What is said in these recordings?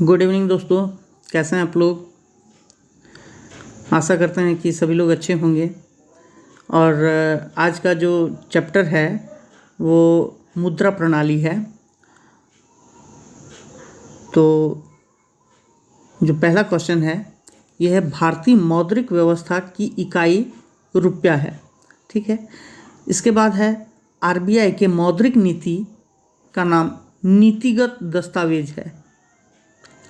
Good evening दोस्तों, कैसे हैं आप लोग। आशा करते हैं कि सभी लोग अच्छे होंगे। और आज का जो चैप्टर है वो मुद्रा प्रणाली है। तो जो पहला क्वेश्चन है यह है, भारतीय मौद्रिक व्यवस्था की इकाई रुपया है। ठीक है। इसके बाद है, आरबीआई के मौद्रिक नीति का नाम नीतिगत दस्तावेज है।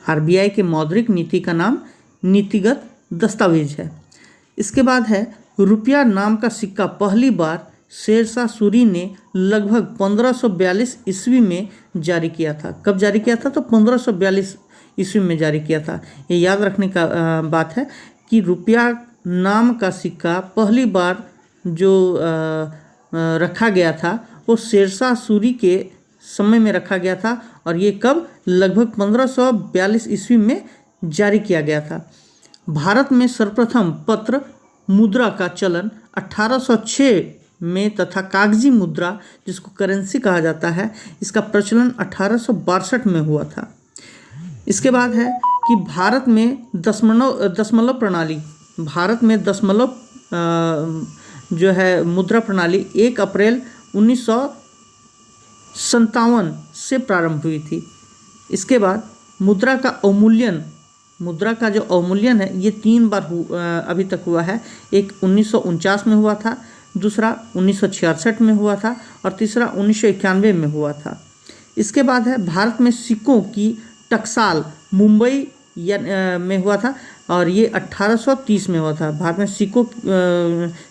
आरबीआई के मौद्रिक नीति का नाम नीतिगत दस्तावेज है। इसके बाद है, रुपया नाम का सिक्का पहली बार शेरशाह सूरी ने लगभग 1542 ईस्वी में जारी किया था। कब जारी किया था? तो 1542 ईस्वी में जारी किया था। ये याद रखने का बात है कि रुपया नाम का सिक्का पहली बार जो रखा गया था वो शेरशाह सूरी के समय में रखा गया था। और ये कब? लगभग 1542 ईस्वी में जारी किया गया था। भारत में सर्वप्रथम पत्र मुद्रा का चलन 1806 में तथा कागजी मुद्रा, जिसको करेंसी कहा जाता है, इसका प्रचलन 1862 में हुआ था। इसके बाद है कि भारत में दशमलव प्रणाली, भारत में दशमलव जो है मुद्रा प्रणाली 1 अप्रैल 1957 से प्रारंभ हुई थी। इसके बाद मुद्रा का अवमूल्यन, मुद्रा का जो अवमूल्यन है ये 3 बार अभी तक हुआ है। एक 1949 में हुआ था, दूसरा 1966 में हुआ था और तीसरा 1991 में हुआ था। इसके बाद है, भारत में सिक्कों की टकसाल मुंबई में हुआ था और ये 1830 में हुआ था। भारत में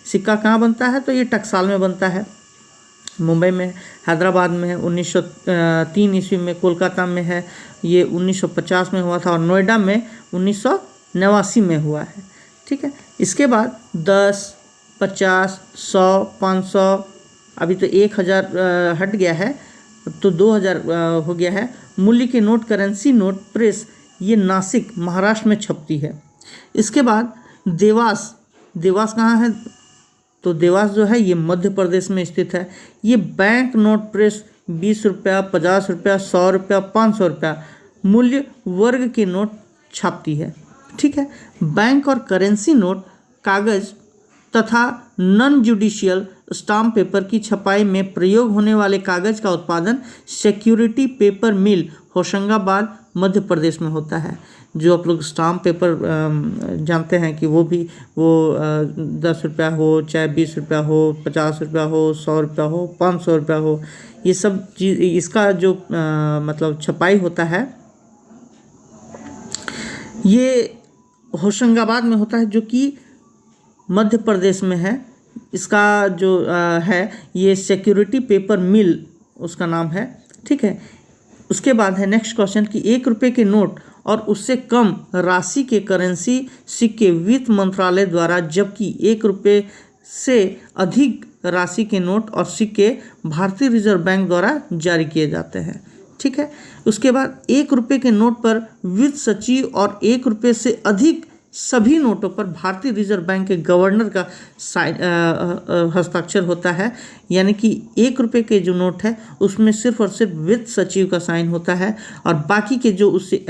सिक्का कहाँ बनता है? तो ये टकसाल में बनता है। मुंबई में, हैदराबाद में है 1903 ईस्वी में, कोलकाता में है ये 1950 में हुआ था और नोएडा में 1989 में हुआ है। ठीक है। इसके बाद 10, 50, 100, 500, अभी तो 1000 हट गया है, तो 2000 हो गया है। मूल्य के नोट, करेंसी नोट प्रेस, ये नासिक महाराष्ट्र में छपती है। इसके बाद देवास, देवास कहाँ है? तो देवास जो है ये मध्य प्रदेश में स्थित है। ये बैंक नोट प्रेस 20 रुपया, 50 रुपया, 100 रुपया, 500 रुपया मूल्य वर्ग के नोट छापती है। ठीक है। बैंक और करेंसी नोट, कागज तथा नॉन जुडिशियल स्टाम्प पेपर की छपाई में प्रयोग होने वाले कागज का उत्पादन सिक्योरिटी पेपर मिल होशंगाबाद मध्य प्रदेश में होता है। जो आप लोग स्टाम्प पेपर जानते हैं कि वो 10 रुपया हो, चाहे 20 रुपया हो, 50 रुपया हो, 100 रुपया हो, 500 रुपया हो, ये सब चीज़, इसका जो मतलब छपाई होता है ये होशंगाबाद में होता है, जो कि मध्य प्रदेश में है। इसका जो है ये सिक्योरिटी पेपर मिल उसका नाम है। ठीक है। उसके बाद है नेक्स्ट क्वेश्चन कि 1 रुपये के नोट और उससे कम राशि के करेंसी सिक्के वित्त मंत्रालय द्वारा, जबकि 1 रुपये से अधिक राशि के नोट और सिक्के भारतीय रिजर्व बैंक द्वारा जारी किए जाते हैं। ठीक है। उसके बाद 1 रुपये के नोट पर वित्त सचिव और 1 रुपये से अधिक सभी नोटों पर भारतीय रिजर्व बैंक के गवर्नर का हस्ताक्षर होता है। यानी कि 1 रुपये के जो नोट है उसमें सिर्फ और सिर्फ वित्त सचिव का साइन होता है और बाकी के जो उससे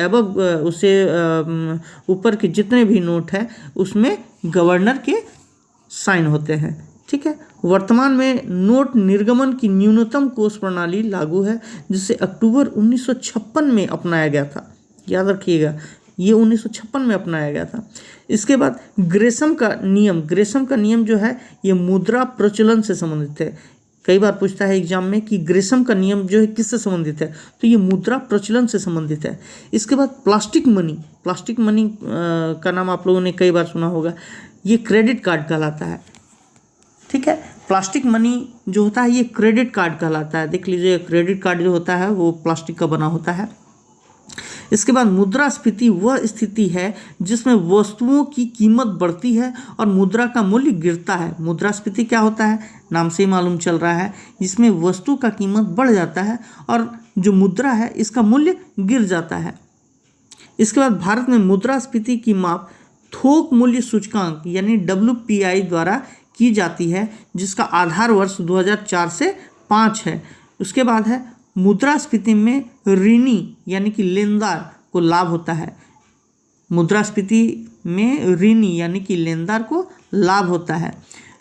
ऊपर के जितने भी नोट हैं उसमें गवर्नर के साइन होते हैं। ठीक है। वर्तमान में नोट निर्गमन की न्यूनतम कोष प्रणाली लागू है, जिसे अक्टूबर 1956 में अपनाया गया था। याद रखिएगा, ये 1956 में अपनाया गया था। इसके बाद ग्रेशम का नियम जो है ये मुद्रा प्रचलन से संबंधित है। कई बार पूछता है एग्जाम में कि ग्रेशम का नियम जो है किससे संबंधित है? तो ये मुद्रा प्रचलन से संबंधित है। इसके बाद प्लास्टिक मनी का नाम आप लोगों ने कई बार सुना होगा। ये क्रेडिट कार्ड कहलाता है। ठीक है। प्लास्टिक मनी जो होता है ये क्रेडिट कार्ड कहलाता है। देख लीजिए, क्रेडिट कार्ड जो होता है वो प्लास्टिक का बना होता है। इसके बाद मुद्रास्फीति वह स्थिति है जिसमें वस्तुओं की कीमत बढ़ती है और मुद्रा का मूल्य गिरता है। मुद्रास्फीति क्या होता है? नाम से ही मालूम चल रहा है, जिसमें वस्तु का कीमत बढ़ जाता है और जो मुद्रा है इसका मूल्य गिर जाता है। इसके बाद भारत में मुद्रास्फीति की माप थोक मूल्य सूचकांक यानी WPI द्वारा की जाती है, जिसका आधार वर्ष 2004 से 5 है। उसके बाद है मुद्रास्फीति में ऋणी यानी कि लेनदार को लाभ होता है। मुद्रास्फीति में ऋणी यानी कि लेनदार को लाभ होता है।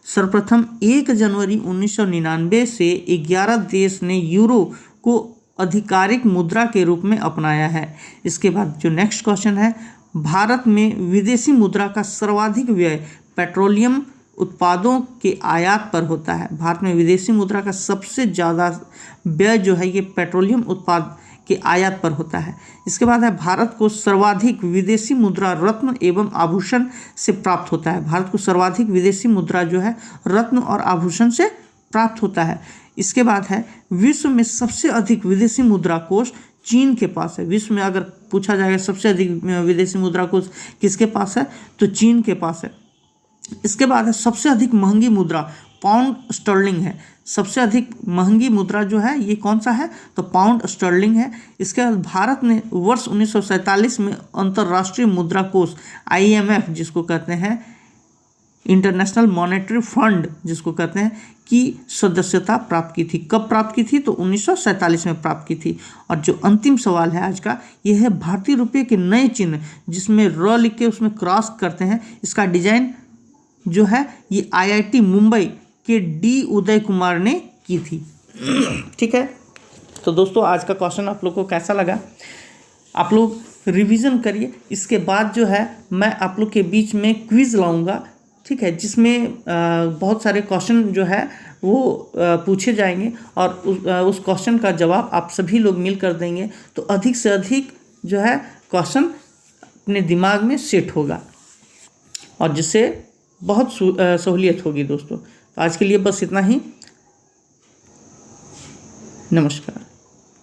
सर्वप्रथम 1 जनवरी 1999 से 11 देश ने यूरो को आधिकारिक मुद्रा के रूप में अपनाया है। इसके बाद जो नेक्स्ट क्वेश्चन है, भारत में विदेशी मुद्रा का सर्वाधिक व्यय पेट्रोलियम उत्पादों के आयात पर होता है। भारत में विदेशी मुद्रा का सबसे ज़्यादा व्यय जो है ये पेट्रोलियम उत्पाद के आयात पर होता है। इसके बाद है, भारत को सर्वाधिक विदेशी मुद्रा रत्न एवं आभूषण से प्राप्त होता है। भारत को सर्वाधिक विदेशी मुद्रा जो है रत्न और आभूषण से प्राप्त होता है। इसके बाद है, विश्व में सबसे अधिक विदेशी मुद्रा कोष चीन के पास है। विश्व में अगर पूछा जाएगा सबसे अधिक विदेशी मुद्रा कोष किसके पास है, तो चीन के पास है। इसके बाद है, सबसे अधिक महंगी मुद्रा पाउंड स्टर्लिंग है। सबसे अधिक महंगी मुद्रा जो है ये कौन सा है, तो पाउंड स्टर्लिंग है। इसके बाद भारत ने वर्ष 1947 में अंतर्राष्ट्रीय मुद्रा कोष IMF जिसको कहते हैं, इंटरनेशनल मॉनेटरी फंड जिसको कहते हैं, की सदस्यता प्राप्त की थी। कब प्राप्त की थी, तो 1947 में प्राप्त की थी। और जो अंतिम सवाल है आज का, यह है भारतीय रुपये के नए चिन्ह जिसमें र लिख के उसमें क्रॉस करते हैं, इसका डिजाइन जो है ये IIT मुंबई के D उदय कुमार ने की थी। ठीक है, तो दोस्तों आज का क्वेश्चन आप लोग को कैसा लगा, आप लोग रिवीजन करिए। इसके बाद जो है मैं आप लोग के बीच में क्विज लाऊंगा, ठीक है, जिसमें बहुत सारे क्वेश्चन जो है वो पूछे जाएंगे और उस क्वेश्चन का जवाब आप सभी लोग मिल कर देंगे, तो अधिक से अधिक जो है क्वेश्चन अपने दिमाग में सेट होगा और जिससे बहुत सहूलियत होगी दोस्तों। तो आज के लिए बस इतना ही। नमस्कार।